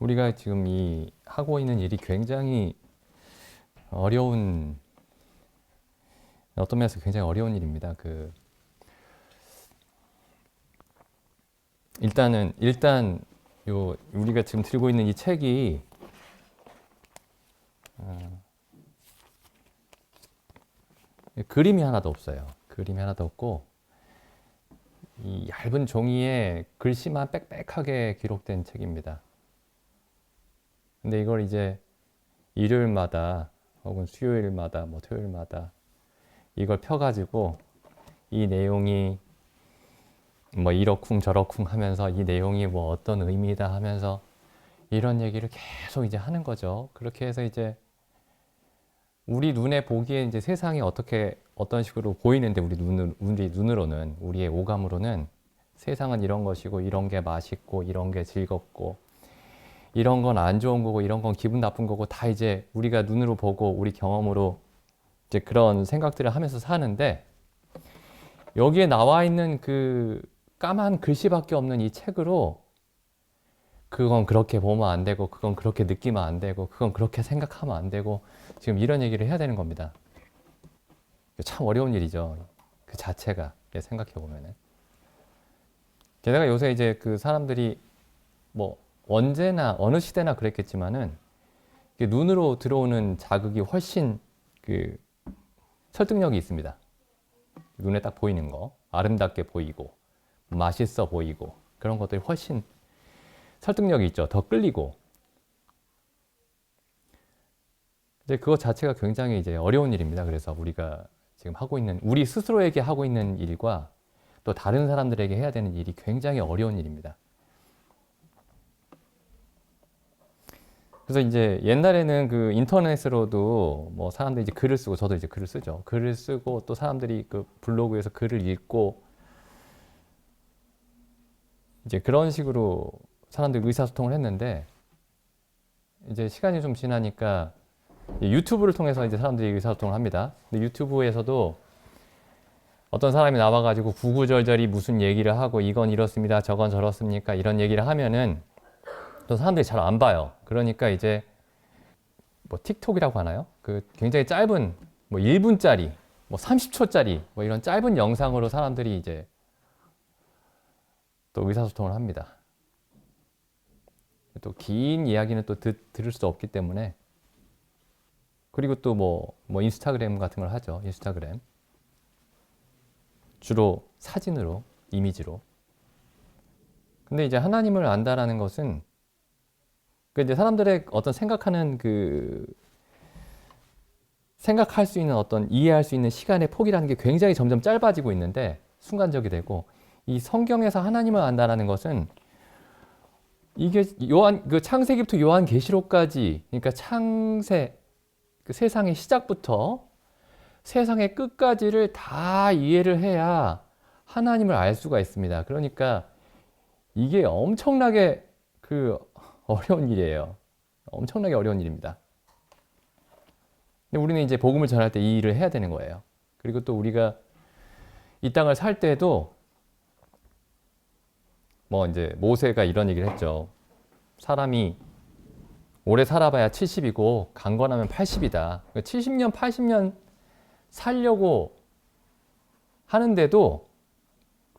우리가 지금 이 하고 있는 일이 굉장히 어려운, 어떤 면에서 굉장히 어려운 일입니다. 일단 우리가 지금 들고 있는 이 책이 그림이 하나도 없어요. 그림이 하나도 없고 이 얇은 종이에 글씨만 빽빽하게 기록된 책입니다. 근데 이걸 이제 일요일마다 혹은 수요일마다 토요일마다 이걸 펴가지고 이 내용이 뭐 이러쿵 저러쿵 하면서 이 내용이 뭐 어떤 의미다 하면서 이런 얘기를 계속 이제 하는 거죠. 그렇게 해서 이제 우리 눈에 보기에 이제 세상이 어떤 식으로 보이는데 우리 눈으로는 우리의 오감으로는 세상은 이런 것이고 이런 게 맛있고 이런 게 즐겁고 이런 건 안 좋은 거고 이런 건 기분 나쁜 거고 다 이제 우리가 눈으로 보고 우리 경험으로 이제 그런 생각들을 하면서 사는데 여기에 나와 있는 그 까만 글씨밖에 없는 이 책으로 그건 그렇게 보면 안 되고 그건 그렇게 느끼면 안 되고 그건 그렇게 생각하면 안 되고 지금 이런 얘기를 해야 되는 겁니다. 참 어려운 일이죠. 그 자체가 생각해 보면은. 게다가 요새 이제 그 사람들이 뭐 언제나 어느 시대나 그랬겠지만은 눈으로 들어오는 자극이 훨씬 그 설득력이 있습니다. 눈에 딱 보이는 거, 아름답게 보이고 맛있어 보이고 그런 것들이 훨씬 설득력이 있죠. 더 끌리고. 이제 그것 자체가 굉장히 이제 어려운 일입니다. 그래서 우리가 지금 하고 있는 우리 스스로에게 하고 있는 일과 또 다른 사람들에게 해야 되는 일이 굉장히 어려운 일입니다. 그래서 이제 옛날에는 그 인터넷으로도 뭐 사람들이 이제 글을 쓰고 저도 이제 글을 쓰죠. 글을 쓰고 또 사람들이 그 블로그에서 글을 읽고 이제 그런 식으로 사람들이 의사소통을 했는데 이제 시간이 좀 지나니까 유튜브를 통해서 이제 사람들이 의사소통을 합니다. 근데 유튜브에서도 어떤 사람이 나와가지고 구구절절히 무슨 얘기를 하고 이건 이렇습니다, 저건 저렇습니까 이런 얘기를 하면은 또 사람들이 잘 안 봐요. 그러니까 이제 뭐 틱톡이라고 하나요? 그 굉장히 짧은 뭐 1분짜리, 뭐 30초짜리 뭐 이런 짧은 영상으로 사람들이 이제 또 의사소통을 합니다. 또 긴 이야기는 또 들을 수 없기 때문에 그리고 또 뭐 인스타그램 같은 걸 하죠. 인스타그램. 주로 사진으로, 이미지로. 근데 이제 하나님을 안다라는 것은 그 이제 사람들의 어떤 생각할 수 있는 어떤 이해할 수 있는 시간의 폭이라는 게 굉장히 점점 짧아지고 있는데 순간적이 되고 이 성경에서 하나님을 안다라는 것은 이게 그 창세기부터 요한계시록까지 그러니까 그 세상의 시작부터 세상의 끝까지를 다 이해를 해야 하나님을 알 수가 있습니다. 그러니까 이게 엄청나게 그 어려운 일이에요. 엄청나게 어려운 일입니다. 근데 우리는 이제 복음을 전할 때 이 일을 해야 되는 거예요. 그리고 또 우리가 이 땅을 살 때도 뭐 이제 모세가 이런 얘기를 했죠. 사람이 오래 살아봐야 70이고 강건하면 80이다. 70년, 80년 살려고 하는데도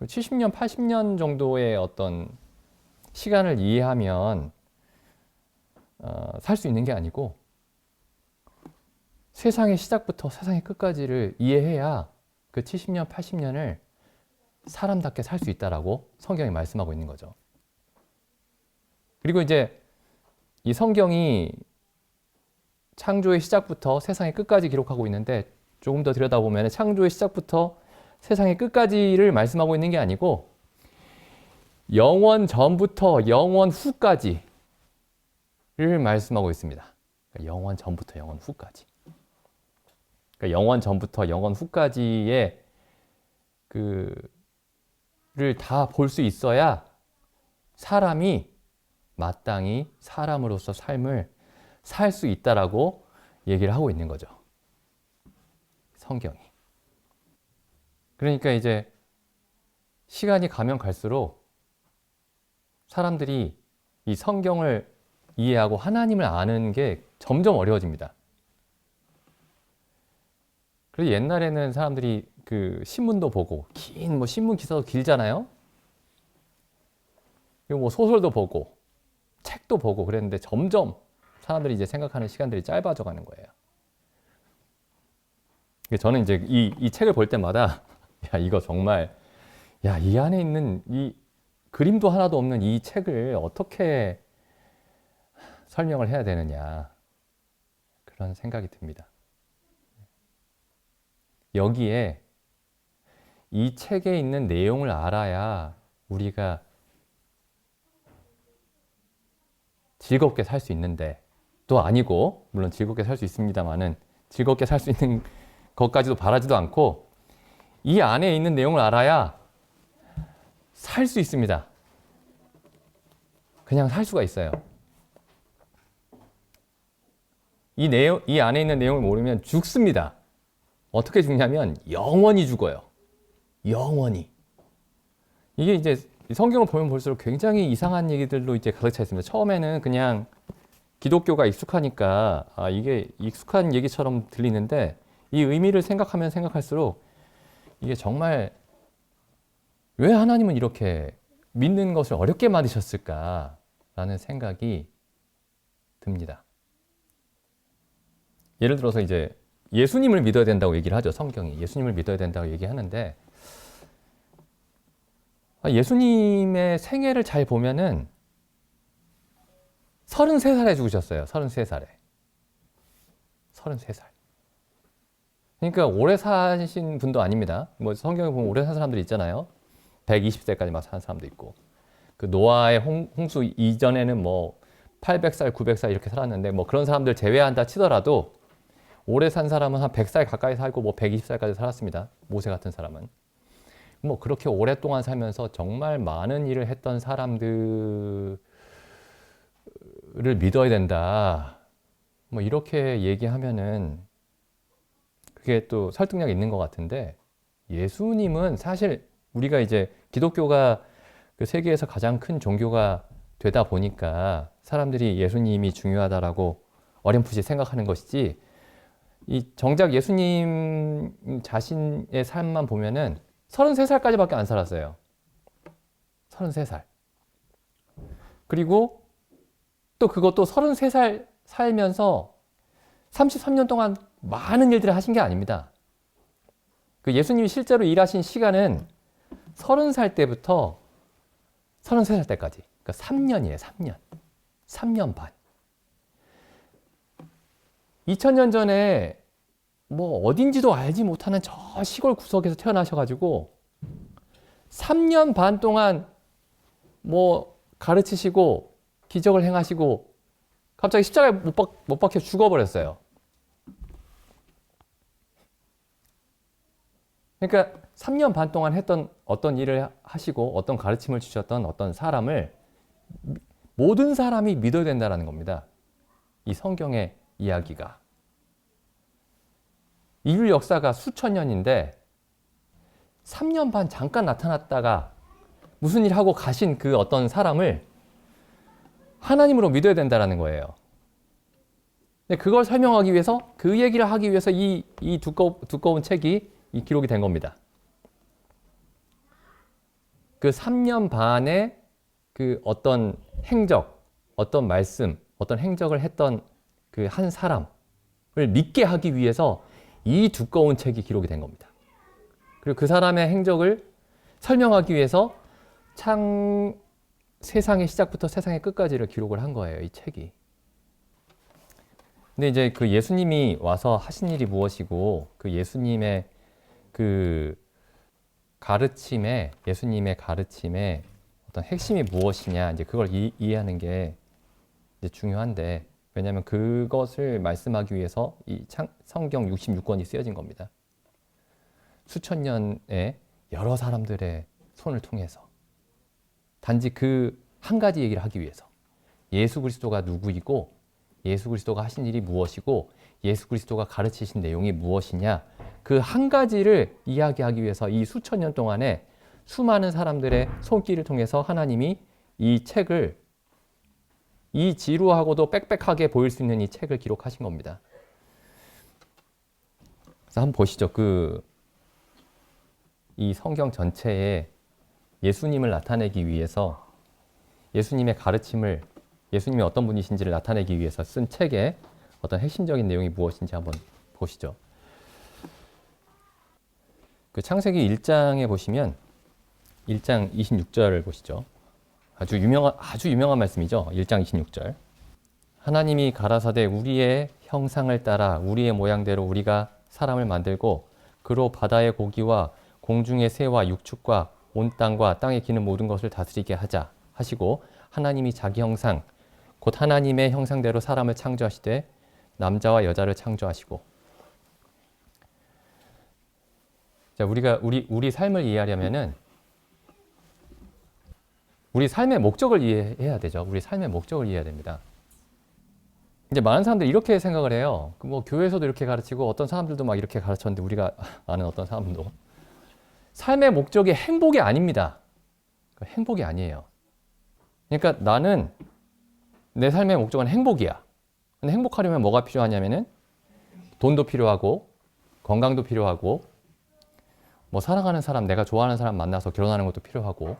70년, 80년 정도의 어떤 시간을 이해하면 살 수 있는 게 아니고 세상의 시작부터 세상의 끝까지를 이해해야 그 70년, 80년을 사람답게 살 수 있다라고 성경이 말씀하고 있는 거죠. 그리고 이제 이 성경이 창조의 시작부터 세상의 끝까지 기록하고 있는데 조금 더 들여다보면 창조의 시작부터 세상의 끝까지를 말씀하고 있는 게 아니고 영원 전부터 영원 후까지를 말씀하고 있습니다. 그러니까 영원 전부터 영원 후까지. 그러니까 영원 전부터 영원 후까지의 그를 다 볼 수 있어야 사람이 마땅히 사람으로서 삶을 살 수 있다라고 얘기를 하고 있는 거죠. 성경이. 그러니까 이제 시간이 가면 갈수록 사람들이 이 성경을 이해하고 하나님을 아는 게 점점 어려워집니다. 그래서 옛날에는 사람들이 그 신문도 보고 긴 뭐 신문 기사도 길잖아요. 그리고 뭐 소설도 보고 책도 보고 그랬는데 점점 사람들이 이제 생각하는 시간들이 짧아져 가는 거예요. 저는 이제 이 책을 볼 때마다 야 이거 정말 야 이 안에 있는 이 그림도 하나도 없는 이 책을 어떻게 설명을 해야 되느냐 그런 생각이 듭니다. 여기에 이 책에 있는 내용을 알아야 우리가 즐겁게 살 수 있는데 또 아니고 물론 즐겁게 살 수 있습니다만은 즐겁게 살 수 있는 것까지도 바라지도 않고 이 안에 있는 내용을 알아야 살 수 있습니다. 그냥 살 수가 있어요. 이 안에 있는 내용을 모르면 죽습니다. 어떻게 죽냐면 영원히 죽어요. 영원히. 이게 이제 성경을 보면 볼수록 굉장히 이상한 얘기들로 이제 가득 차 있습니다. 처음에는 그냥 기독교가 익숙하니까 이게 익숙한 얘기처럼 들리는데 이 의미를 생각하면 생각할수록 이게 정말 왜 하나님은 이렇게 믿는 것을 어렵게 만드셨을까라는 생각이 듭니다. 예를 들어서 이제 예수님을 믿어야 된다고 얘기를 하죠. 성경이 예수님을 믿어야 된다고 얘기하는데 예수님의 생애를 잘 보면은 33살에 죽으셨어요. 33살에. 33살. 그러니까 오래 사신 분도 아닙니다. 뭐 성경에 보면 오래 산 사람들이 있잖아요. 120세까지 막 사는 사람도 있고. 그 노아의 홍수 이전에는 뭐 800살, 900살 이렇게 살았는데 뭐 그런 사람들 제외한다 치더라도 오래 산 사람은 한 100살 가까이 살고 뭐 120살까지 살았습니다. 모세 같은 사람은. 뭐 그렇게 오랫동안 살면서 정말 많은 일을 했던 사람들을 믿어야 된다. 뭐 이렇게 얘기하면은 그게 또 설득력이 있는 것 같은데 예수님은 사실 우리가 이제 기독교가 그 세계에서 가장 큰 종교가 되다 보니까 사람들이 예수님이 중요하다라고 어렴풋이 생각하는 것이지 이 정작 예수님 자신의 삶만 보면은 33살까지밖에 안 살았어요. 33살. 그리고 또 그것도 33살 살면서 33년 동안 많은 일들을 하신 게 아닙니다. 그 예수님이 실제로 일하신 시간은 30살 때부터 33살 때까지. 그러니까 3년이에요, 3년. 3년 반. 2000년 전에 뭐 어딘지도 알지 못하는 저 시골 구석에서 태어나셔가지고 3년 반 동안 뭐 가르치시고 기적을 행하시고 갑자기 십자가에 못 박혀 죽어버렸어요. 그러니까 3년 반 동안 했던 어떤 일을 하시고 어떤 가르침을 주셨던 어떤 사람을 모든 사람이 믿어야 된다는 겁니다. 이 성경의 이야기가. 인류 역사가 수천 년인데 3년 반 잠깐 나타났다가 무슨 일 하고 가신 그 어떤 사람을 하나님으로 믿어야 된다는 거예요. 근데 그걸 설명하기 위해서 그 얘기를 하기 위해서 이 두꺼운 책이 이 기록이 된 겁니다. 그 3년 반의 그 어떤 행적, 어떤 말씀, 어떤 행적을 했던 그 한 사람을 믿게 하기 위해서 이 두꺼운 책이 기록이 된 겁니다. 그리고 그 사람의 행적을 설명하기 위해서 세상의 시작부터 세상의 끝까지를 기록을 한 거예요, 이 책이. 근데 이제 그 예수님이 와서 하신 일이 무엇이고 그 예수님의 그 예수님의 가르침의 어떤 핵심이 무엇이냐, 이제 그걸 이해하는 게 이제 중요한데, 왜냐하면 그것을 말씀하기 위해서 이 성경 66권이 쓰여진 겁니다. 수천 년의 여러 사람들의 손을 통해서 단지 그 한 가지 얘기를 하기 위해서 예수 그리스도가 누구이고 예수 그리스도가 하신 일이 무엇이고 예수 그리스도가 가르치신 내용이 무엇이냐, 그 한 가지를 이야기하기 위해서 이 수천 년 동안에 수많은 사람들의 손길을 통해서 하나님이 이 책을 이 지루하고도 빽빽하게 보일 수 있는 이 책을 기록하신 겁니다. 그래서 한번 보시죠. 이 성경 전체에 예수님을 나타내기 위해서 예수님의 가르침을, 예수님이 어떤 분이신지를 나타내기 위해서 쓴 책의 어떤 핵심적인 내용이 무엇인지 한번 보시죠. 그 창세기 1장에 보시면 1장 26절을 보시죠. 아주 유명한 말씀이죠. 1장 26절. 하나님이 가라사대 우리의 형상을 따라 우리의 모양대로 우리가 사람을 만들고 그로 바다의 고기와 공중의 새와 육축과 온 땅과 땅에 기는 모든 것을 다스리게 하자 하시고 하나님이 자기 형상 곧 하나님의 형상대로 사람을 창조하시되 남자와 여자를 창조하시고. 자, 우리가 우리 삶을 이해하려면은 우리 삶의 목적을 이해해야 되죠. 우리 삶의 목적을 이해해야 됩니다. 이제 많은 사람들이 이렇게 생각을 해요. 뭐 교회에서도 이렇게 가르치고 어떤 사람들도 막 이렇게 가르쳤는데 우리가 아는 어떤 사람도 삶의 목적이 행복이 아닙니다. 행복이 아니에요. 그러니까 나는 내 삶의 목적은 행복이야. 근데 행복하려면 뭐가 필요하냐면은 돈도 필요하고 건강도 필요하고 뭐 사랑하는 사람, 내가 좋아하는 사람 만나서 결혼하는 것도 필요하고.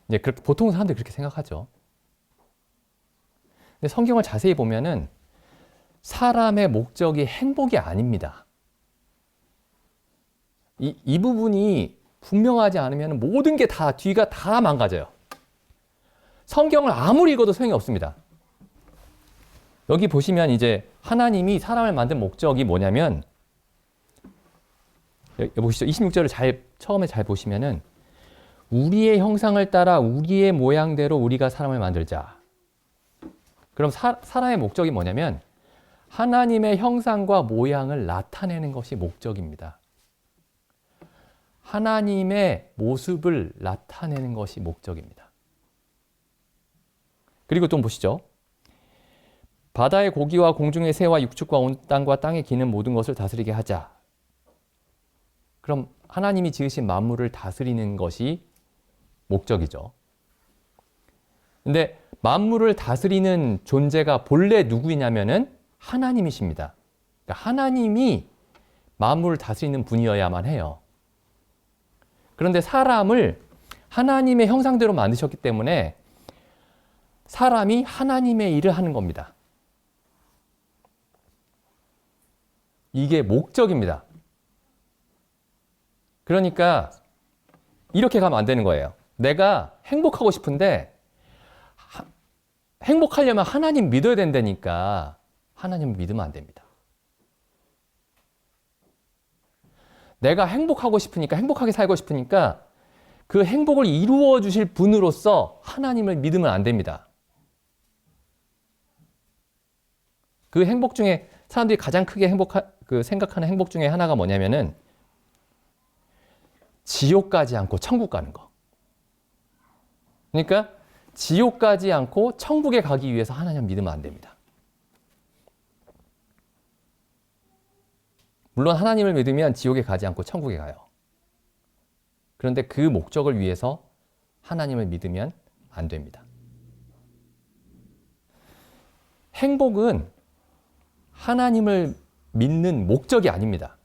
이제 보통 사람들이 그렇게 생각하죠. 근데 성경을 자세히 보면은 사람의 목적이 행복이 아닙니다. 이 부분이 분명하지 않으면 모든 게 다 뒤가 다 망가져요. 성경을 아무리 읽어도 소용이 없습니다. 여기 보시면 이제 하나님이 사람을 만든 목적이 뭐냐면, 여기 보시죠. 26절을 처음에 잘 보시면은 우리의 형상을 따라 우리의 모양대로 우리가 사람을 만들자. 그럼 사람의 목적이 뭐냐면 하나님의 형상과 모양을 나타내는 것이 목적입니다. 하나님의 모습을 나타내는 것이 목적입니다. 그리고 또 보시죠. 바다의 고기와 공중의 새와 육축과 온 땅과 땅에 기는 모든 것을 다스리게 하자. 그럼 하나님이 지으신 만물을 다스리는 것이 목적이죠. 근데 만물을 다스리는 존재가 본래 누구이냐면은 하나님이십니다. 그러니까 하나님이 만물을 다스리는 분이어야만 해요. 그런데 사람을 하나님의 형상대로 만드셨기 때문에 사람이 하나님의 일을 하는 겁니다. 이게 목적입니다. 그러니까 이렇게 가면 안 되는 거예요. 내가 행복하고 싶은데 행복하려면 하나님 믿어야 된다니까 하나님을 믿으면 안 됩니다. 내가 행복하고 싶으니까, 행복하게 살고 싶으니까 그 행복을 이루어 주실 분으로서 하나님을 믿으면 안 됩니다. 그 행복 중에 사람들이 가장 크게 생각하는 행복 중에 하나가 뭐냐면은 지옥 가지 않고 천국 가는 거. 그러니까 지옥 가지 않고 천국에 가기 위해서 하나님을 믿으면 안 됩니다. 물론 하나님을 믿으면 지옥에 가지 않고 천국에 가요. 그런데 그 목적을 위해서 하나님을 믿으면 안 됩니다. 행복은 하나님을 믿는 목적이 아닙니다.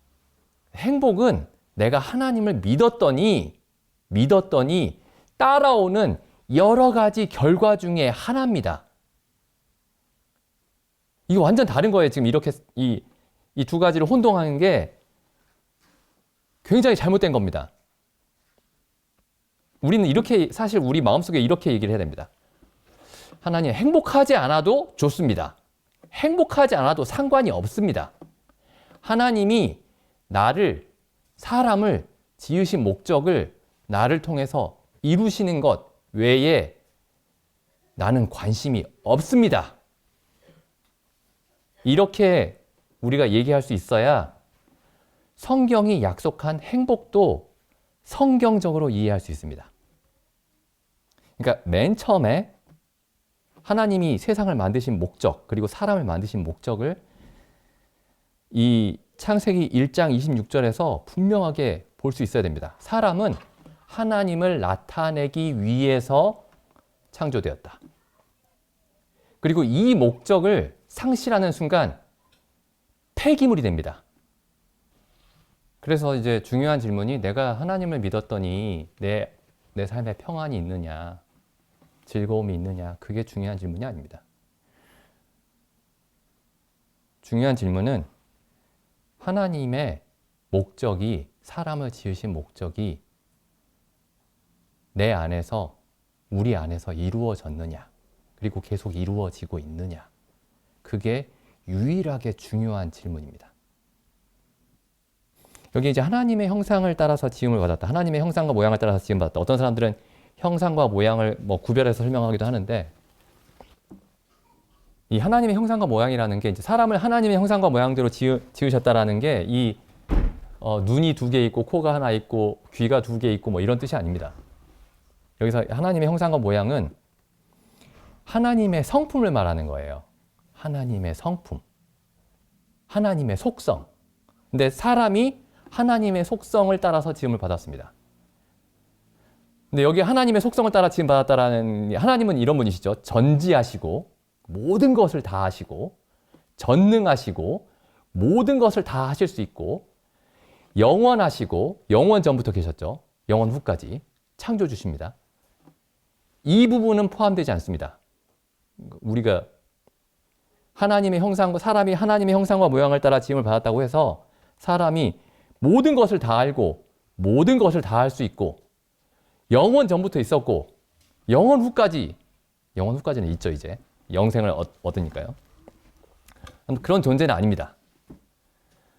행복은 내가 하나님을 믿었더니 따라오는 여러 가지 결과 중에 하나입니다. 이거 완전 다른 거예요. 지금 이렇게 이 두 가지를 혼동하는 게 굉장히 잘못된 겁니다. 우리는 이렇게, 사실 우리 마음속에 이렇게 얘기를 해야 됩니다. 하나님, 행복하지 않아도 좋습니다. 행복하지 않아도 상관이 없습니다. 하나님이 사람을 지으신 목적을 나를 통해서 이루시는 것 외에 나는 관심이 없습니다. 이렇게 우리가 얘기할 수 있어야 성경이 약속한 행복도 성경적으로 이해할 수 있습니다. 그러니까 맨 처음에 하나님이 세상을 만드신 목적, 그리고 사람을 만드신 목적을 이 창세기 1장 26절에서 분명하게 볼 수 있어야 됩니다. 사람은 하나님을 나타내기 위해서 창조되었다. 그리고 이 목적을 상실하는 순간 폐기물이 됩니다. 그래서 이제 중요한 질문이 내가 하나님을 믿었더니 내 삶에 평안이 있느냐, 즐거움이 있느냐, 그게 중요한 질문이 아닙니다. 중요한 질문은 하나님의 목적이, 사람을 지으신 목적이 내 안에서, 우리 안에서 이루어졌느냐, 그리고 계속 이루어지고 있느냐. 그게 유일하게 중요한 질문입니다. 여기 이제 하나님의 형상을 따라서 지음을 받았다. 하나님의 형상과 모양을 따라서 지음 받았다. 어떤 사람들은 형상과 모양을 구별해서 설명하기도 하는데, 이 하나님의 형상과 모양이라는 게 이제 사람을 하나님의 형상과 모양대로 지으셨다라는 게 이 눈이 2개 있고 코가 하나 있고 귀가 2개 있고 이런 뜻이 아닙니다. 여기서 하나님의 형상과 모양은 하나님의 성품을 말하는 거예요. 하나님의 성품, 하나님의 속성. 근데 사람이 하나님의 속성을 따라서 지음을 받았습니다. 근데 여기 하나님의 속성을 따라 지음 받았다라는, 하나님은 이런 분이시죠. 전지하시고 모든 것을 다 하시고 전능하시고 모든 것을 다 하실 수 있고 영원하시고, 영원 전부터 계셨죠. 영원 후까지 창조주십니다. 이 부분은 포함되지 않습니다. 우리가 하나님의 형상과, 사람이 하나님의 형상과 모양을 따라 지음을 받았다고 해서 사람이 모든 것을 다 알고 모든 것을 다 할 수 있고 영원 전부터 있었고 영원 후까지는 있죠. 이제 영생을 얻으니까요. 그런 존재는 아닙니다.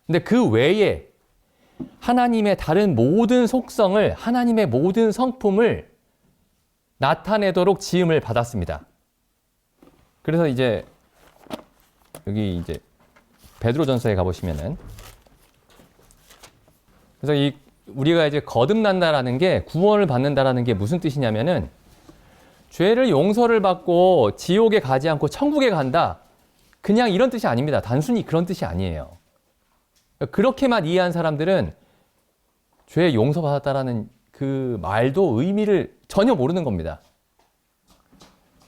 근데 그 외에 하나님의 다른 모든 속성을, 하나님의 모든 성품을 나타내도록 지음을 받았습니다. 그래서 이제 여기 이제 베드로전서에 가보시면은, 그래서 우리가 이제 거듭난다라는 게, 구원을 받는다라는 게 무슨 뜻이냐면은 죄를 용서를 받고 지옥에 가지 않고 천국에 간다. 그냥 이런 뜻이 아닙니다. 단순히 그런 뜻이 아니에요. 그렇게만 이해한 사람들은 죄 용서받았다라는 그 말도 의미를 전혀 모르는 겁니다.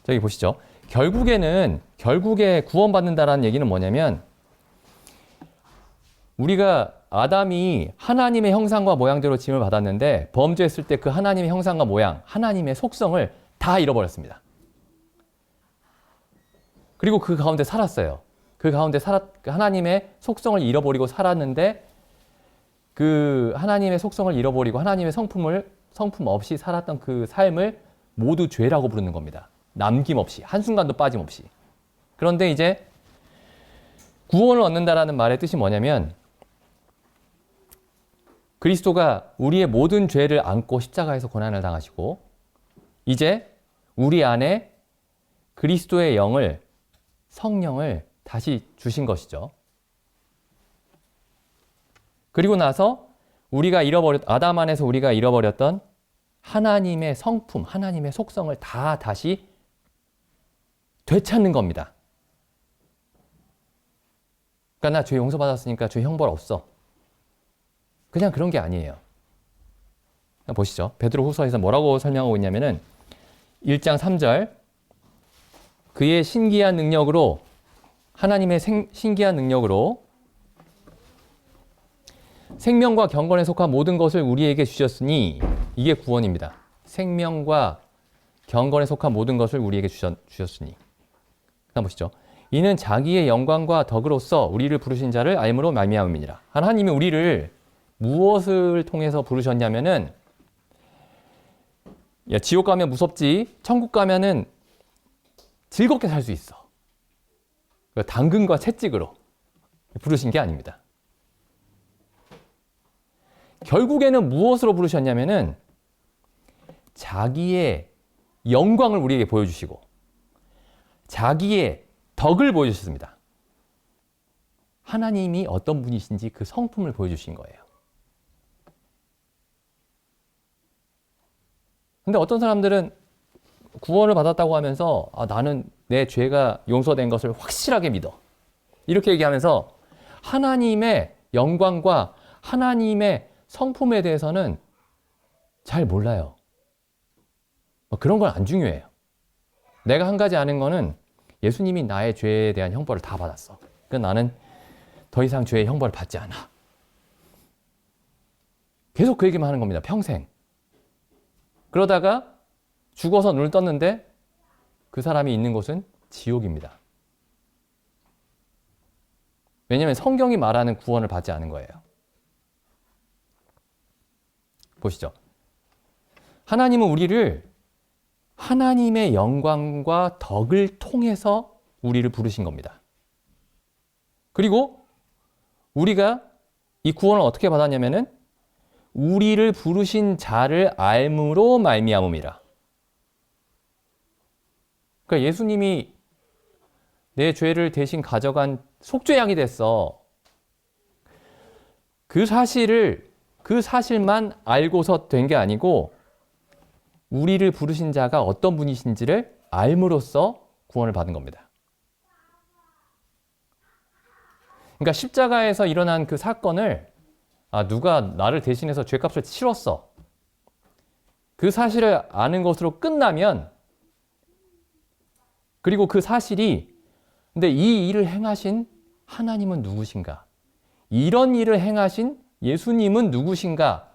저기 보시죠. 결국에 구원받는다라는 얘기는 뭐냐면, 우리가 아담이 하나님의 형상과 모양대로 지음을 받았는데 범죄했을 때 그 하나님의 형상과 모양, 하나님의 속성을 다 잃어버렸습니다. 그리고 그 가운데 살았어요. 그 가운데 하나님의 속성을 잃어버리고 살았는데, 그 하나님의 속성을 잃어버리고 하나님의 성품 없이 살았던 그 삶을 모두 죄라고 부르는 겁니다. 남김없이, 한순간도 빠짐없이. 그런데 이제 구원을 얻는다라는 말의 뜻이 뭐냐면, 그리스도가 우리의 모든 죄를 안고 십자가에서 고난을 당하시고 이제 우리 안에 그리스도의 영을, 성령을 다시 주신 것이죠. 그리고 나서 아담 안에서 우리가 잃어버렸던 하나님의 성품, 하나님의 속성을 다 다시 되찾는 겁니다. 그러니까 나 죄 용서받았으니까 죄 형벌 없어. 그냥 그런 게 아니에요. 보시죠. 베드로 후서에서 뭐라고 설명하고 있냐면은 1장 3절, 그의 신기한 능력으로, 하나님의 신기한 능력으로 생명과 경건에 속한 모든 것을 우리에게 주셨으니, 이게 구원입니다. 생명과 경건에 속한 모든 것을 우리에게 주셨으니. 다음 보시죠. 이는 자기의 영광과 덕으로서 우리를 부르신 자를 알므로 말미암음이니라. 하나님이 우리를 무엇을 통해서 부르셨냐면은, 야, 지옥 가면 무섭지, 천국 가면은 즐겁게 살 수 있어. 당근과 채찍으로 부르신 게 아닙니다. 결국에는 무엇으로 부르셨냐면은 자기의 영광을 우리에게 보여주시고 자기의 덕을 보여주셨습니다. 하나님이 어떤 분이신지 그 성품을 보여주신 거예요. 근데 어떤 사람들은 구원을 받았다고 하면서 나는 내 죄가 용서된 것을 확실하게 믿어. 이렇게 얘기하면서 하나님의 영광과 하나님의 성품에 대해서는 잘 몰라요. 그런 건 안 중요해요. 내가 한 가지 아는 거는 예수님이 나의 죄에 대한 형벌을 다 받았어. 그러니까 나는 더 이상 죄의 형벌을 받지 않아. 계속 그 얘기만 하는 겁니다. 평생. 그러다가 죽어서 눈을 떴는데 그 사람이 있는 곳은 지옥입니다. 왜냐하면 성경이 말하는 구원을 받지 않은 거예요. 보시죠. 하나님은 우리를 하나님의 영광과 덕을 통해서 우리를 부르신 겁니다. 그리고 우리가 이 구원을 어떻게 받았냐면은 우리를 부르신 자를 알므로 말미암음이라. 그러니까 예수님이 내 죄를 대신 가져간 속죄양이 됐어. 그 사실만 알고서 된 게 아니고 우리를 부르신 자가 어떤 분이신지를 알므로써 구원을 받은 겁니다. 그러니까 십자가에서 일어난 그 사건을 누가 나를 대신해서 죄값을 치렀어. 그 사실을 아는 것으로 끝나면, 그리고 그 사실이 근데 이 일을 행하신 하나님은 누구신가? 이런 일을 행하신 예수님은 누구신가?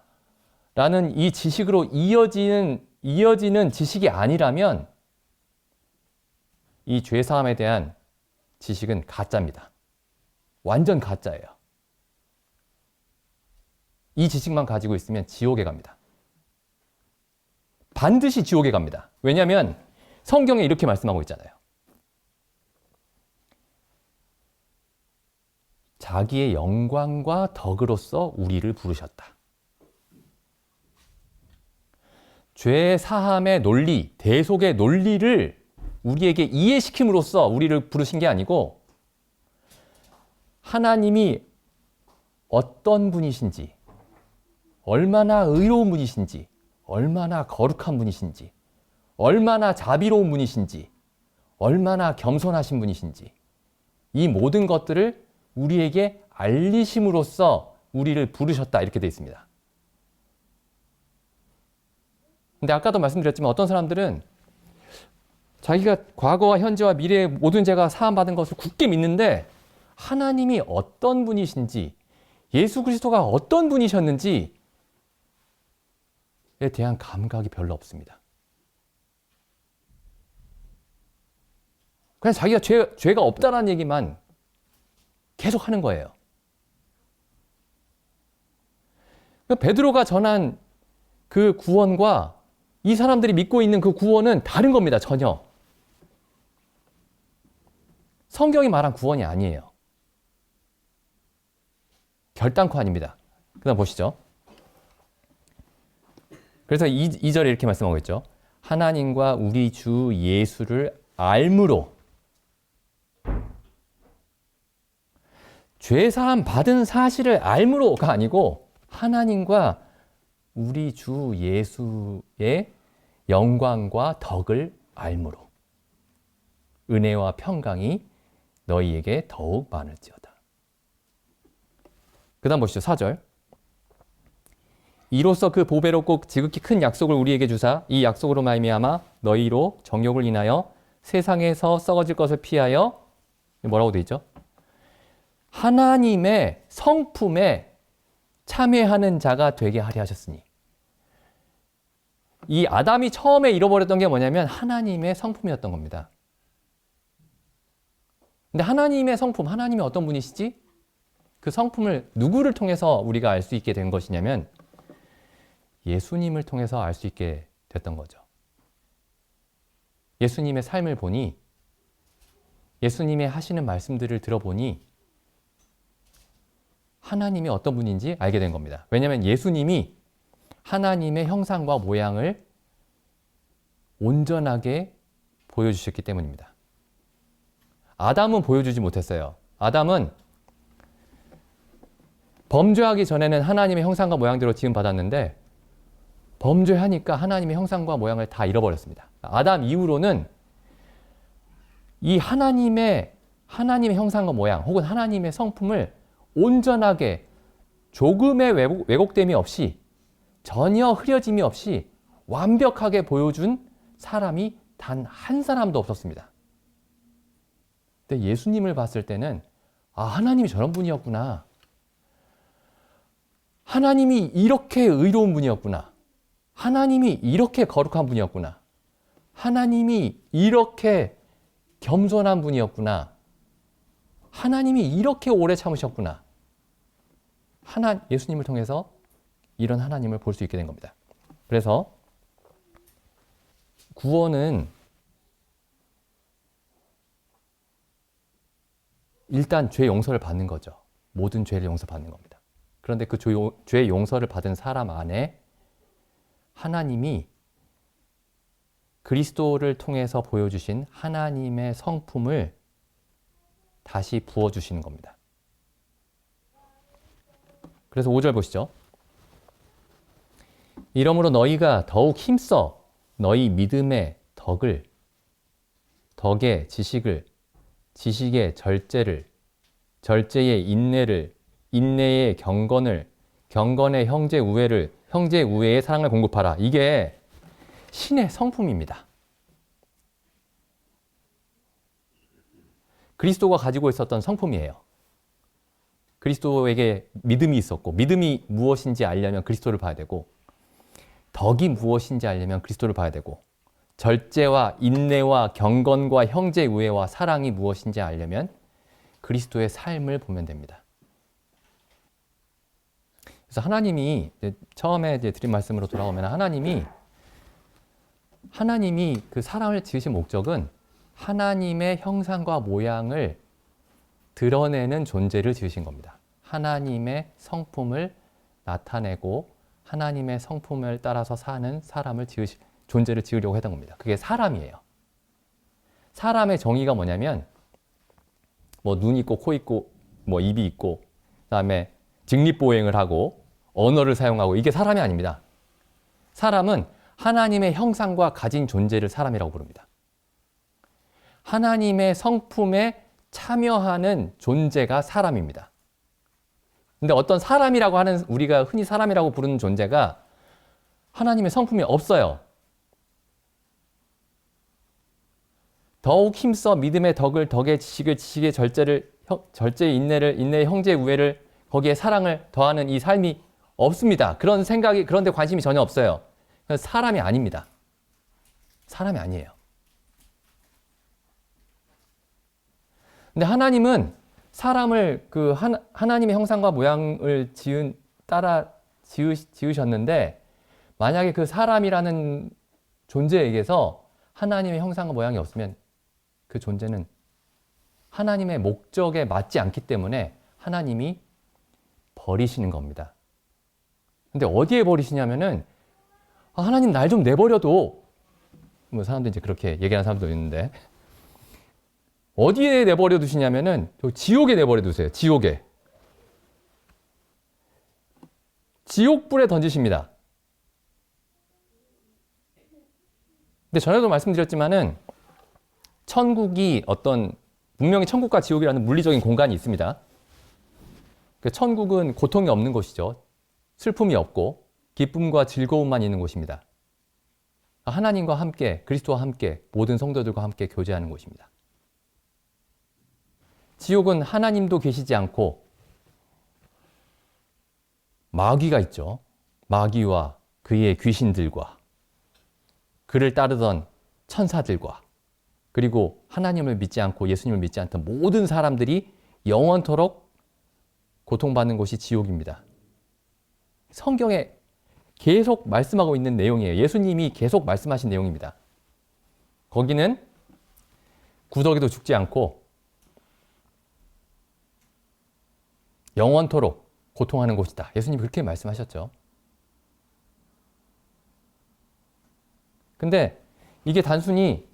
라는 이 지식으로 이어지는 지식이 아니라면 이 죄사함에 대한 지식은 가짜입니다. 완전 가짜예요. 이 지식만 가지고 있으면 지옥에 갑니다. 반드시 지옥에 갑니다. 왜냐하면 성경에 이렇게 말씀하고 있잖아요. 자기의 영광과 덕으로서 우리를 부르셨다. 죄 사함의 논리, 대속의 논리를 우리에게 이해시킴으로써 우리를 부르신 게 아니고 하나님이 어떤 분이신지, 얼마나 의로운 분이신지, 얼마나 거룩한 분이신지, 얼마나 자비로운 분이신지, 얼마나 겸손하신 분이신지 이 모든 것들을 우리에게 알리심으로써 우리를 부르셨다 이렇게 되어 있습니다. 근데 아까도 말씀드렸지만 어떤 사람들은 자기가 과거와 현재와 미래의 모든 죄가 사함받은 것을 굳게 믿는데 하나님이 어떤 분이신지, 예수 그리스도가 어떤 분이셨는지에 대한 감각이 별로 없습니다. 그냥 자기가 죄가 없다라는 얘기만 계속 하는 거예요. 베드로가 전한 그 구원과 이 사람들이 믿고 있는 그 구원은 다른 겁니다. 전혀. 성경이 말한 구원이 아니에요. 결단코 아닙니다. 그 다음 보시죠. 그래서 2절에 이렇게 말씀하고 있죠. 하나님과 우리 주 예수를 알므로 죄사함 받은 사실을 알므로가 아니고 하나님과 우리 주 예수의 영광과 덕을 알므로 은혜와 평강이 너희에게 더욱 많을지어다. 그 다음 보시죠. 4절. 이로써 그 보배롭고 지극히 큰 약속을 우리에게 주사 이 약속으로 말미암아 너희로 정욕을 인하여 세상에서 썩어질 것을 피하여 뭐라고 되어 있죠? 하나님의 성품에 참여하는 자가 되게 하려 하셨으니. 이 아담이 처음에 잃어버렸던 게 뭐냐면 하나님의 성품이었던 겁니다. 근데 하나님의 성품, 하나님이 어떤 분이시지? 그 성품을 누구를 통해서 우리가 알 수 있게 된 것이냐면 예수님을 통해서 알 수 있게 됐던 거죠. 예수님의 삶을 보니, 예수님의 하시는 말씀들을 들어보니 하나님이 어떤 분인지 알게 된 겁니다. 왜냐하면 예수님이 하나님의 형상과 모양을 온전하게 보여주셨기 때문입니다. 아담은 보여주지 못했어요. 아담은 범죄하기 전에는 하나님의 형상과 모양대로 지음받았는데 범죄하니까 하나님의 형상과 모양을 다 잃어버렸습니다. 아담 이후로는 이 하나님의 형상과 모양 혹은 하나님의 성품을 온전하게 조금의 왜곡됨이 없이 전혀 흐려짐이 없이 완벽하게 보여준 사람이 단 한 사람도 없었습니다. 근데 예수님을 봤을 때는 하나님이 저런 분이었구나. 하나님이 이렇게 의로운 분이었구나. 하나님이 이렇게 거룩한 분이었구나. 하나님이 이렇게 겸손한 분이었구나. 하나님이 이렇게 오래 참으셨구나. 예수님을 통해서 이런 하나님을 볼 수 있게 된 겁니다. 그래서 구원은 일단 죄 용서를 받는 거죠. 모든 죄를 용서받는 겁니다. 그런데 그 죄 용서를 받은 사람 안에 하나님이 그리스도를 통해서 보여주신 하나님의 성품을 다시 부어주시는 겁니다. 그래서 5절 보시죠. 이러므로 너희가 더욱 힘써 너희 믿음의 덕의 지식을, 지식의 절제를, 절제의 인내를, 인내의 경건을, 경건의 형제 우애를, 형제 우애의 사랑을 공급하라. 이게 신의 성품입니다. 그리스도가 가지고 있었던 성품이에요. 그리스도에게 믿음이 있었고, 믿음이 무엇인지 알려면 그리스도를 봐야 되고, 덕이 무엇인지 알려면 그리스도를 봐야 되고, 절제와 인내와 경건과 형제 우애와 사랑이 무엇인지 알려면 그리스도의 삶을 보면 됩니다. 그래서 하나님이 처음에 드린 말씀으로 돌아오면 하나님이 그 사람을 지으신 목적은 하나님의 형상과 모양을 드러내는 존재를 지으신 겁니다. 하나님의 성품을 나타내고 하나님의 성품을 따라서 사는 존재를 지으려고 했던 겁니다. 그게 사람이에요. 사람의 정의가 뭐냐면 눈 있고 코 있고 입이 있고 그다음에 직립보행을 하고 언어를 사용하고 이게 사람이 아닙니다. 사람은 하나님의 형상과 가진 존재를 사람이라고 부릅니다. 하나님의 성품에 참여하는 존재가 사람입니다. 근데 어떤 사람이라고 하는 우리가 흔히 사람이라고 부르는 존재가 하나님의 성품이 없어요. 더욱 힘써 믿음의 덕의 지식을, 지식의 절제를, 절제의 인내를, 인내의 형제의 우애를, 거기에 사랑을 더하는 이 삶이 없습니다. 그런데 관심이 전혀 없어요. 사람이 아닙니다. 사람이 아니에요. 근데 하나님은 사람을 하나님의 형상과 모양을 지으셨는데 만약에 그 사람이라는 존재에게서 하나님의 형상과 모양이 없으면 그 존재는 하나님의 목적에 맞지 않기 때문에 하나님이 버리시는 겁니다. 근데 어디에 버리시냐면은 하나님 날 좀 내버려둬. 사람들이 이제 그렇게 얘기하는 사람도 있는데 어디에 내버려 두시냐면은 지옥에 내버려 두세요. 지옥에. 지옥불에 던지십니다. 근데 전에도 말씀드렸지만은 천국이 분명히 천국과 지옥이라는 물리적인 공간이 있습니다. 천국은 고통이 없는 곳이죠. 슬픔이 없고 기쁨과 즐거움만 있는 곳입니다. 하나님과 함께, 그리스도와 함께, 모든 성도들과 함께 교제하는 곳입니다. 지옥은 하나님도 계시지 않고 마귀가 있죠. 마귀와 그의 귀신들과 그를 따르던 천사들과 그리고 하나님을 믿지 않고 예수님을 믿지 않던 모든 사람들이 영원토록 고통받는 곳이 지옥입니다. 성경에 계속 말씀하고 있는 내용이에요. 예수님이 계속 말씀하신 내용입니다. 거기는 구더기도 죽지 않고 영원토록 고통하는 곳이다. 예수님이 그렇게 말씀하셨죠. 근데 이게 단순히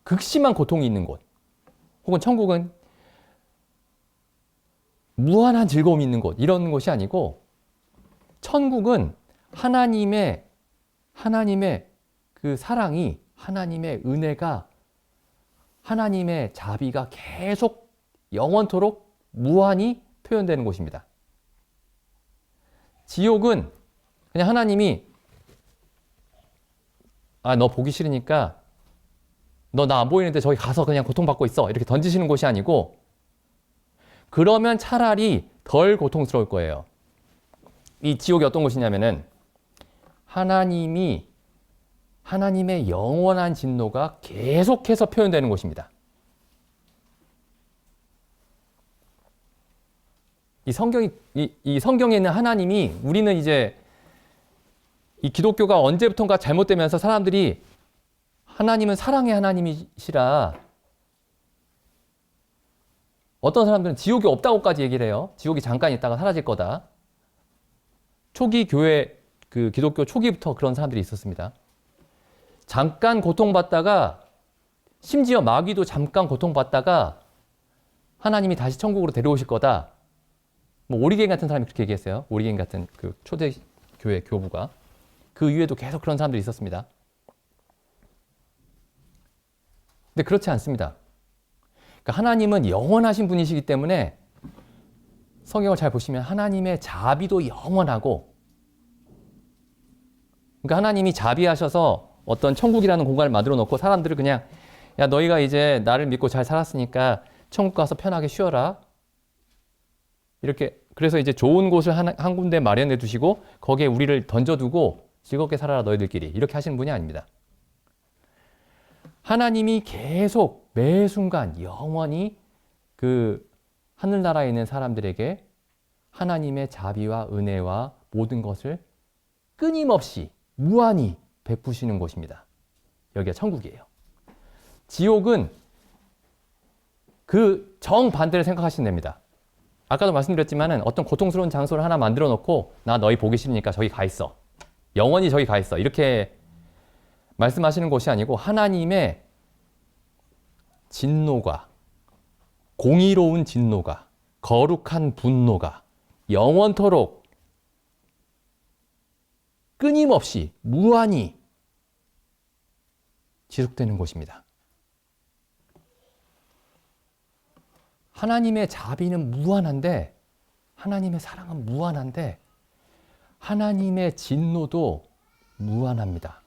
극심한 고통이 있는 곳, 혹은 천국은 무한한 즐거움이 있는 곳, 이런 곳이 아니고 천국은 하나님의 그 사랑이, 하나님의 은혜가, 하나님의 자비가 계속 영원토록 무한히 표현되는 곳입니다. 지옥은 그냥 하나님이 너 보기 싫으니까 너 나 안 보이는데 저기 가서 그냥 고통받고 있어. 이렇게 던지시는 곳이 아니고 그러면 차라리 덜 고통스러울 거예요. 이 지옥이 어떤 곳이냐면은 하나님의 영원한 진노가 계속해서 표현되는 곳입니다. 이 성경에 있는 하나님이 우리는 이제 이 기독교가 언제부턴가 잘못되면서 사람들이 하나님은 사랑의 하나님이시라 어떤 사람들은 지옥이 없다고까지 얘기를 해요. 지옥이 잠깐 있다가 사라질 거다. 초기 교회 그 기독교 초기부터 그런 사람들이 있었습니다. 잠깐 고통받다가 심지어 마귀도 잠깐 고통받다가 하나님이 다시 천국으로 데려오실 거다. 뭐 오리겐 같은 사람이 그렇게 얘기했어요. 오리겐 같은 그 초대 교회 교부가. 그 이후에도 계속 그런 사람들이 있었습니다. 근데 그렇지 않습니다. 그러니까 하나님은 영원하신 분이시기 때문에 성경을 잘 보시면 하나님의 자비도 영원하고 그러니까 하나님이 자비하셔서 어떤 천국이라는 공간을 만들어 놓고 사람들을 그냥 야 너희가 이제 나를 믿고 잘 살았으니까 천국 가서 편하게 쉬어라. 이렇게 그래서 이제 좋은 곳을 한 군데 마련해 두시고 거기에 우리를 던져두고 즐겁게 살아라 너희들끼리 이렇게 하시는 분이 아닙니다. 하나님이 계속 매 순간 영원히 그 하늘나라에 있는 사람들에게 하나님의 자비와 은혜와 모든 것을 끊임없이 무한히 베푸시는 곳입니다. 여기가 천국이에요. 지옥은 그 정반대를 생각하시면 됩니다. 아까도 말씀드렸지만 어떤 고통스러운 장소를 하나 만들어 놓고 나 너희 보기 싫으니까 저기 가 있어. 영원히 저기 가 있어. 이렇게 말씀하시는 곳이 아니고 하나님의 진노가 공의로운 진노가 거룩한 분노가 영원토록 끊임없이 무한히 지속되는 곳입니다. 하나님의 자비는 무한한데 하나님의 사랑은 무한한데 하나님의 진노도 무한합니다.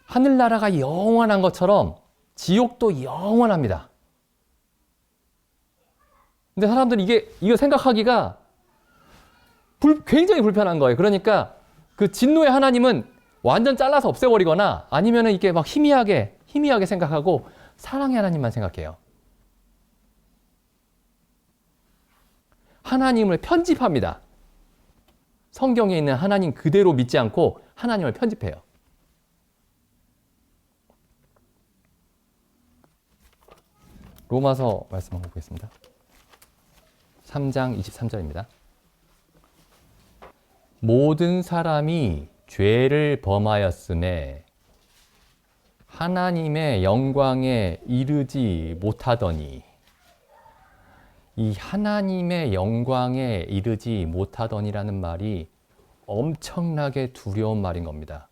하늘나라가 영원한 것처럼 지옥도 영원합니다. 근데 사람들은 이거 생각하기가 굉장히 불편한 거예요. 그러니까 그 진노의 하나님은 완전 잘라서 없애버리거나 아니면 이게 막 희미하게 생각하고 사랑의 하나님만 생각해요. 하나님을 편집합니다. 성경에 있는 하나님 그대로 믿지 않고 하나님을 편집해요. 로마서 말씀 한번 보겠습니다. 3장 23절입니다. 모든 사람이 죄를 범하였음에 하나님의 영광에 이르지 못하더니 이 하나님의 영광에 이르지 못하더니라는 말이 엄청나게 두려운 말인 겁니다.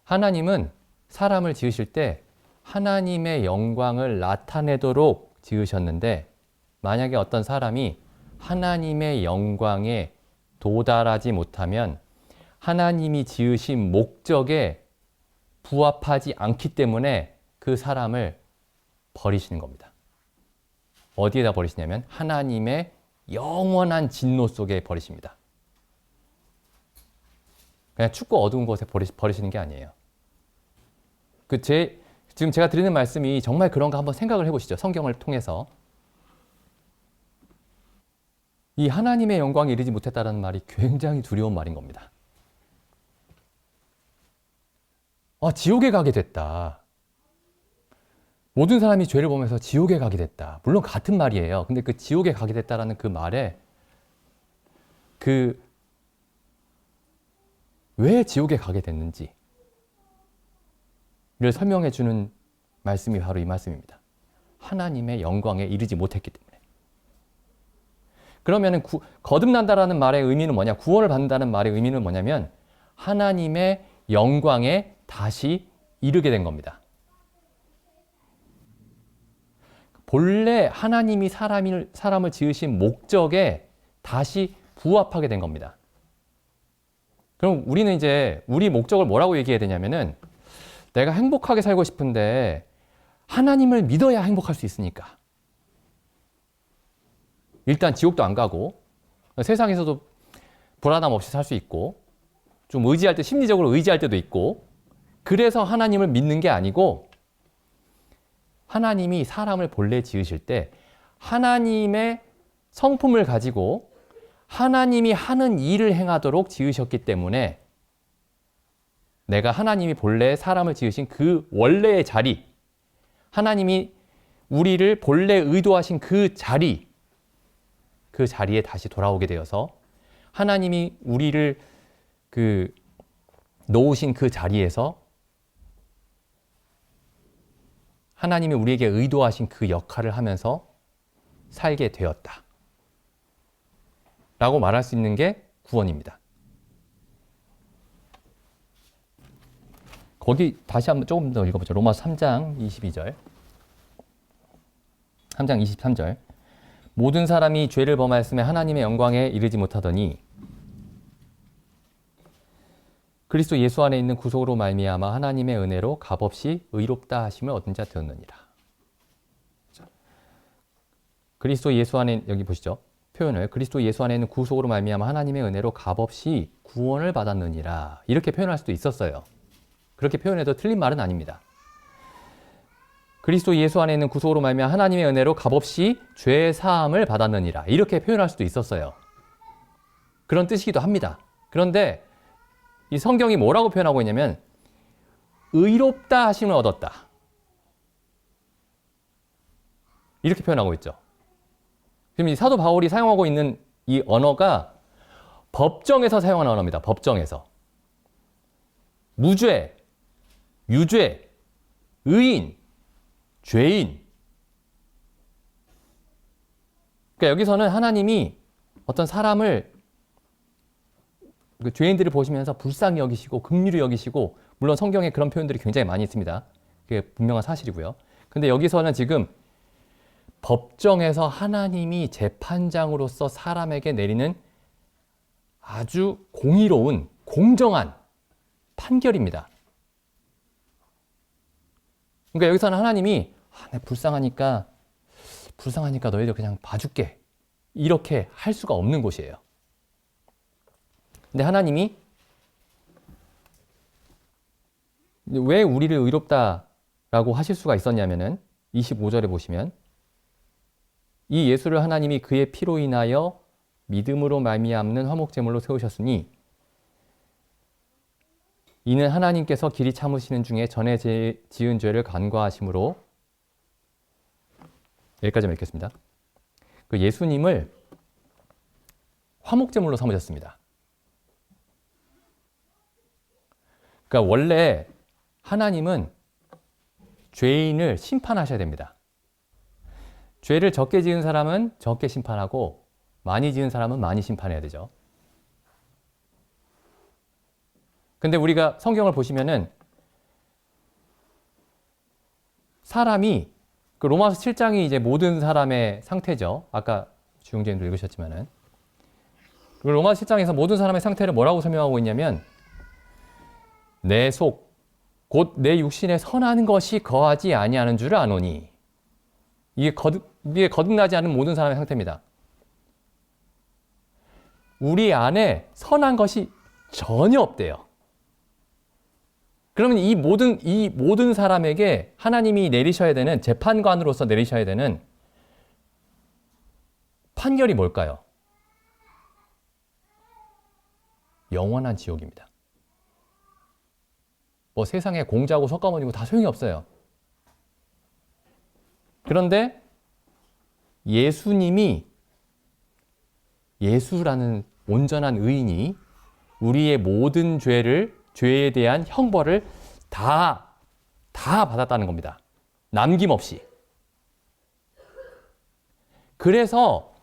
하나님은 사람을 지으실 때 하나님의 영광을 나타내도록 지으셨는데 만약에 어떤 사람이 하나님의 영광에 도달하지 못하면 하나님이 지으신 목적에 부합하지 않기 때문에 그 사람을 버리시는 겁니다. 어디에다 버리시냐면 하나님의 영원한 진노 속에 버리십니다. 그냥 춥고 어두운 곳에 버리시는 게 아니에요. 지금 제가 드리는 말씀이 정말 그런가 한번 생각을 해보시죠. 성경을 통해서. 이 하나님의 영광에 이르지 못했다는 말이 굉장히 두려운 말인 겁니다. 지옥에 가게 됐다. 모든 사람이 죄를 범해서 지옥에 가게 됐다. 물론 같은 말이에요. 근데 그 지옥에 가게 됐다라는 그 말에 왜 지옥에 가게 됐는지를 설명해 주는 말씀이 바로 이 말씀입니다. 하나님의 영광에 이르지 못했기 때문에. 그러면은 거듭난다라는 말의 의미는 뭐냐? 구원을 받는다는 말의 의미는 뭐냐면 하나님의 영광에 다시 이르게 된 겁니다. 본래 하나님이 사람을 지으신 목적에 다시 부합하게 된 겁니다. 그럼 우리는 이제 우리 목적을 뭐라고 얘기해야 되냐면은 내가 행복하게 살고 싶은데 하나님을 믿어야 행복할 수 있으니까. 일단 지옥도 안 가고 세상에서도 불안함 없이 살 수 있고 좀 의지할 때 심리적으로 의지할 때도 있고 그래서 하나님을 믿는 게 아니고 하나님이 사람을 본래 지으실 때 하나님의 성품을 가지고 하나님이 하는 일을 행하도록 지으셨기 때문에 내가 하나님이 본래 사람을 지으신 그 원래의 자리, 하나님이 우리를 본래 의도하신 그 자리에 다시 돌아오게 되어서 하나님이 우리를 놓으신 그 자리에서 하나님이 우리에게 의도하신 그 역할을 하면서 살게 되었다. 라고 말할 수 있는 게 구원입니다. 거기 다시 한번 조금 더 읽어보죠. 로마서 3장 22절. 3장 23절. 모든 사람이 죄를 범하였으며 하나님의 영광에 이르지 못하더니 그리스도 예수 안에 있는 구속으로 말미암아 하나님의 은혜로 값없이 의롭다 하심을 얻은 자 되었느니라. 그리스도 예수 안에 여기 보시죠. 표현을 그리스도 예수 안에 있는 구속으로 말미암아 하나님의 은혜로 값없이 구원을 받았느니라. 이렇게 표현할 수도 있었어요. 그렇게 표현해도 틀린 말은 아닙니다. 그리스도 예수 안에 있는 구속으로 말미암아 하나님의 은혜로 값없이 죄 사함을 받았느니라. 이렇게 표현할 수도 있었어요. 그런 뜻이기도 합니다. 그런데 이 성경이 뭐라고 표현하고 있냐면 의롭다 하심을 얻었다. 이렇게 표현하고 있죠. 지금 이 사도 바울이 사용하고 있는 이 언어가 법정에서 사용하는 언어입니다. 법정에서. 무죄, 유죄, 의인, 죄인. 그러니까 여기서는 하나님이 어떤 사람을 그 죄인들을 보시면서 불쌍히 여기시고 긍휼히 여기시고 물론 성경에 그런 표현들이 굉장히 많이 있습니다. 그게 분명한 사실이고요. 근데 여기서는 지금 법정에서 하나님이 재판장으로서 사람에게 내리는 아주 공의로운 공정한 판결입니다. 그러니까 여기서는 하나님이 내가 불쌍하니까 너희들 그냥 봐줄게. 이렇게 할 수가 없는 곳이에요. 근데 하나님이 왜 우리를 의롭다라고 하실 수가 있었냐면은 25절에 보시면 이 예수를 하나님이 그의 피로 인하여 믿음으로 말미암는 화목제물로 세우셨으니 이는 하나님께서 길이 참으시는 중에 전에 지은 죄를 간과하심으로 여기까지만 읽겠습니다. 그 예수님을 화목제물로 삼으셨습니다. 그러니까 원래 하나님은 죄인을 심판하셔야 됩니다. 죄를 적게 지은 사람은 적게 심판하고 많이 지은 사람은 많이 심판해야 되죠. 근데 우리가 성경을 보시면은 사람이 그 로마서 7장이 이제 모든 사람의 상태죠. 아까 주용재님도 읽으셨지만은 그 로마서 7장에서 모든 사람의 상태를 뭐라고 설명하고 있냐면 내 속 곧 내 육신에 선한 것이 거하지 아니하는 줄을 아노니 이게 거듭나지 않은 모든 사람의 상태입니다. 우리 안에 선한 것이 전혀 없대요. 그러면 이 모든 사람에게 하나님이 내리셔야 되는 재판관으로서 내리셔야 되는 판결이 뭘까요? 영원한 지옥입니다. 뭐 세상에 공자고 석가모니고 다 소용이 없어요. 그런데 예수라는 온전한 의인이 우리의 모든 죄에 대한 형벌을 다 받았다는 겁니다. 남김없이. 그래서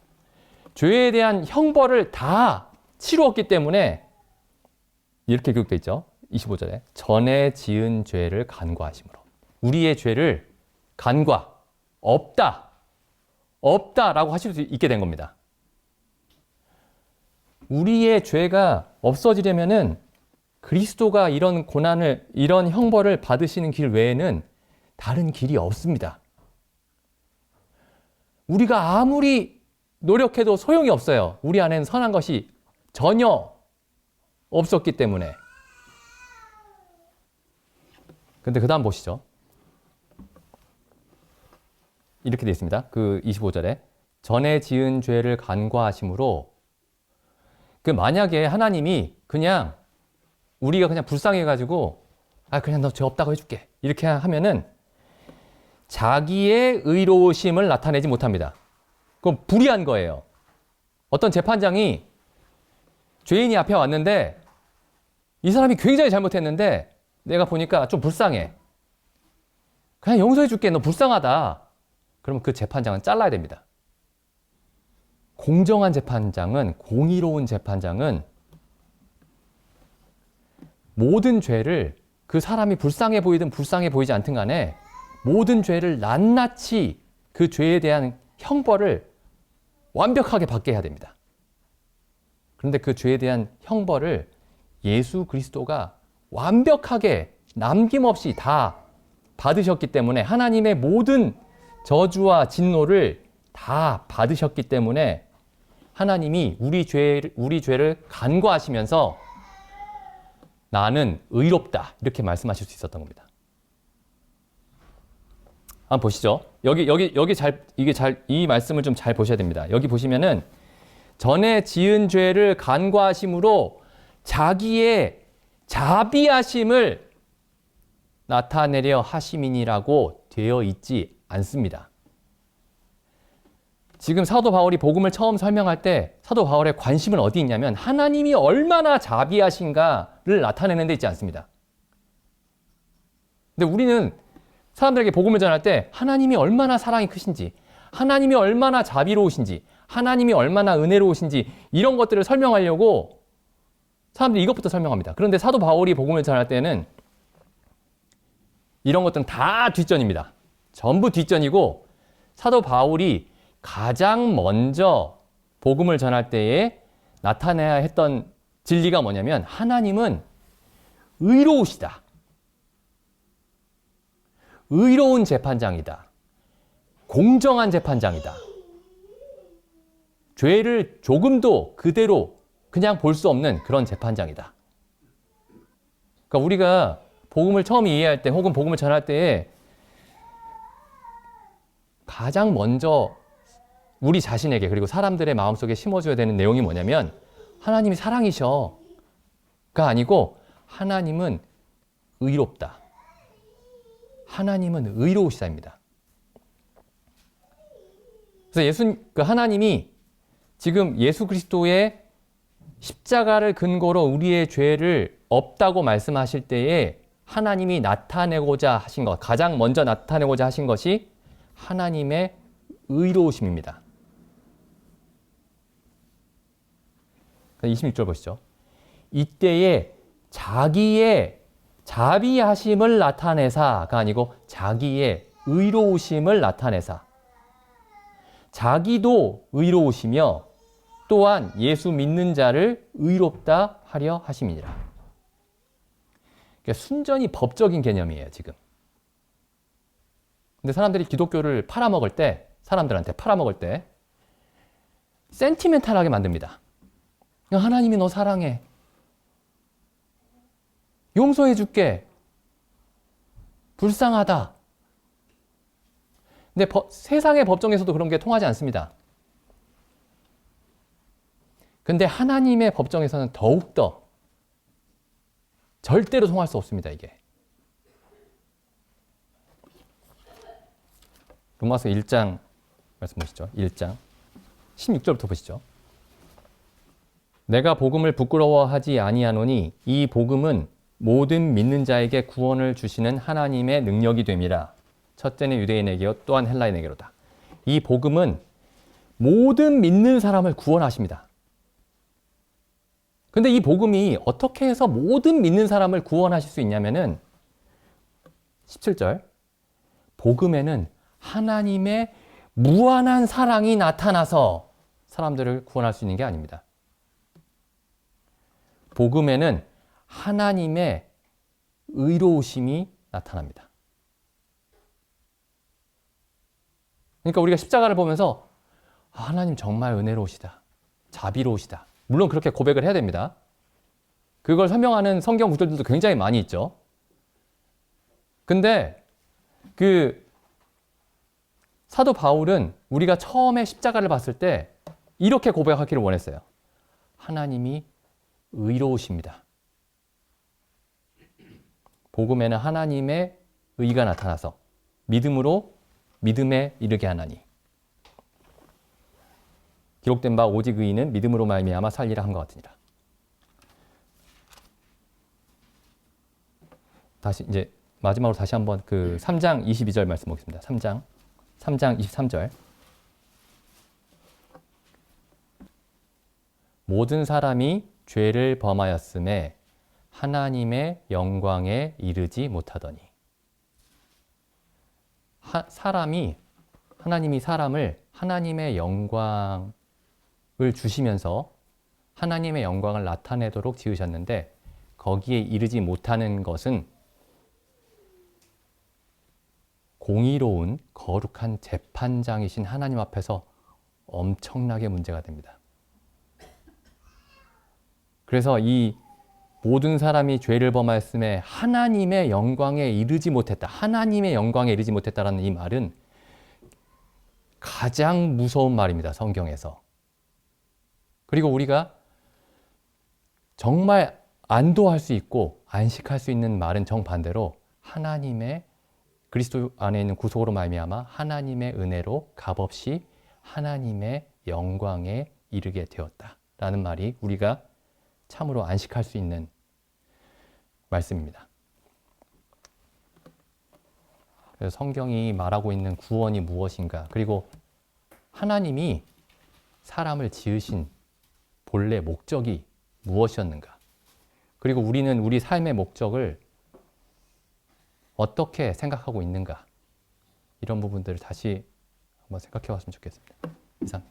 죄에 대한 형벌을 다 치루었기 때문에 이렇게 기록되어 있죠. 25절에 전에 지은 죄를 간과하심으로 우리의 죄를 없다라고 하실 수 있게 된 겁니다. 우리의 죄가 없어지려면은 그리스도가 이런 고난을, 이런 형벌을 받으시는 길 외에는 다른 길이 없습니다. 우리가 아무리 노력해도 소용이 없어요. 우리 안에는 선한 것이 전혀 없었기 때문에. 근데 그 다음 보시죠. 이렇게 되어 있습니다. 그 25절에 전에 지은 죄를 간과하심으로, 그 만약에 하나님이 그냥 우리가 그냥 불쌍해가지고 그냥 너 죄 없다고 해줄게 이렇게 하면은 자기의 의로우심을 나타내지 못합니다. 그건 불의한 거예요. 어떤 재판장이 죄인이 앞에 왔는데 이 사람이 굉장히 잘못했는데 내가 보니까 좀 불쌍해. 그냥 용서해 줄게. 너 불쌍하다. 그러면 그 재판장은 잘라야 됩니다. 공정한 재판장은, 공의로운 재판장은 모든 죄를, 그 사람이 불쌍해 보이든 불쌍해 보이지 않든 간에 모든 죄를 낱낱이 그 죄에 대한 형벌을 완벽하게 받게 해야 됩니다. 그런데 그 죄에 대한 형벌을 예수 그리스도가 완벽하게 남김없이 다 받으셨기 때문에, 하나님의 모든 저주와 진노를 다 받으셨기 때문에 하나님이 우리 죄를 간과하시면서 나는 의롭다 이렇게 말씀하실 수 있었던 겁니다. 한번 보시죠. 이 말씀을 좀 잘 보셔야 됩니다. 여기 보시면은 전에 지은 죄를 간과하심으로 자기의 자비하심을 나타내려 하심이니라고 되어 있지 않습니다. 지금 사도 바울이 복음을 처음 설명할 때 사도 바울의 관심은 어디 있냐면 하나님이 얼마나 자비하신가를 나타내는 데 있지 않습니다. 근데 우리는 사람들에게 복음을 전할 때 하나님이 얼마나 사랑이 크신지, 하나님이 얼마나 자비로우신지, 하나님이 얼마나 은혜로우신지 이런 것들을 설명하려고 사람들이 이것부터 설명합니다. 그런데 사도 바울이 복음을 전할 때는 이런 것들은 다 뒷전입니다. 전부 뒷전이고, 사도 바울이 가장 먼저 복음을 전할 때에 나타내야 했던 진리가 뭐냐면 하나님은 의로우시다. 의로운 재판장이다. 공정한 재판장이다. 죄를 조금도 그대로 그냥 볼 수 없는 그런 재판장이다. 그러니까 우리가 복음을 처음 이해할 때 혹은 복음을 전할 때에 가장 먼저 우리 자신에게 그리고 사람들의 마음속에 심어줘야 되는 내용이 뭐냐면 하나님이 사랑이셔가 아니고 하나님은 의롭다. 하나님은 의로우시다입니다. 그래서 하나님이 지금 예수 그리스도의 십자가를 근거로 우리의 죄를 없다고 말씀하실 때에 하나님이 나타내고자 하신 것, 가장 먼저 나타내고자 하신 것이 하나님의 의로우심입니다. 26절 보시죠. 이때에 자기의 자비하심을 나타내사가 아니고 자기의 의로우심을 나타내사. 자기도 의로우시며 또한 예수 믿는 자를 의롭다 하려 하심이니라. 그러니까 순전히 법적인 개념이에요, 지금. 근데 사람들이 기독교를 사람들한테 팔아먹을 때 센티멘탈하게 만듭니다. 하나님이 너 사랑해. 용서해 줄게. 불쌍하다. 근데 세상의 법정에서도 그런 게 통하지 않습니다. 근데 하나님의 법정에서는 더욱더 절대로 통할 수 없습니다, 이게. 로마서 1장 말씀 보시죠. 1장 16절부터 보시죠. 내가 복음을 부끄러워하지 아니하노니 이 복음은 모든 믿는 자에게 구원을 주시는 하나님의 능력이 됨이라. 첫째는 유대인에게요 또한 헬라인에게로다. 이 복음은 모든 믿는 사람을 구원하십니다. 근데 이 복음이 어떻게 해서 모든 믿는 사람을 구원하실 수 있냐면은 17절 복음에는 하나님의 무한한 사랑이 나타나서 사람들을 구원할 수 있는 게 아닙니다. 복음에는 하나님의 의로우심이 나타납니다. 그러니까 우리가 십자가를 보면서 하나님 정말 은혜로우시다. 자비로우시다. 물론 그렇게 고백을 해야 됩니다. 그걸 설명하는 성경 구절들도 굉장히 많이 있죠. 근데 그 사도 바울은 우리가 처음에 십자가를 봤을 때 이렇게 고백하기를 원했어요. 하나님이 의로우십니다. 복음에는 하나님의 의가 나타나서 믿음으로 믿음에 이르게 하나니 기록된 바 오직 의인은 믿음으로 말미암아 살리라 한 것 같으니라. 다시 이제 마지막으로 다시 한번 그 3장 22절 말씀 보겠습니다. 3장 23절. 모든 사람이 죄를 범하였음에 하나님의 영광에 이르지 못하더니. 하나님이 사람을 하나님의 영광을 주시면서 하나님의 영광을 나타내도록 지으셨는데 거기에 이르지 못하는 것은 공의로운 거룩한 재판장이신 하나님 앞에서 엄청나게 문제가 됩니다. 그래서 이 모든 사람이 죄를 범하였음에 하나님의 영광에 이르지 못했다. 하나님의 영광에 이르지 못했다라는 이 말은 가장 무서운 말입니다. 성경에서. 그리고 우리가 정말 안도할 수 있고 안식할 수 있는 말은 정반대로 하나님의 그리스도 안에 있는 구속으로 말미암아 하나님의 은혜로 값없이 하나님의 영광에 이르게 되었다라는 말이 우리가 참으로 안식할 수 있는 말씀입니다. 그래서 성경이 말하고 있는 구원이 무엇인가, 그리고 하나님이 사람을 지으신 본래 목적이 무엇이었는가, 그리고 우리는 우리 삶의 목적을 어떻게 생각하고 있는가, 이런 부분들을 다시 한번 생각해 봤으면 좋겠습니다. 이상.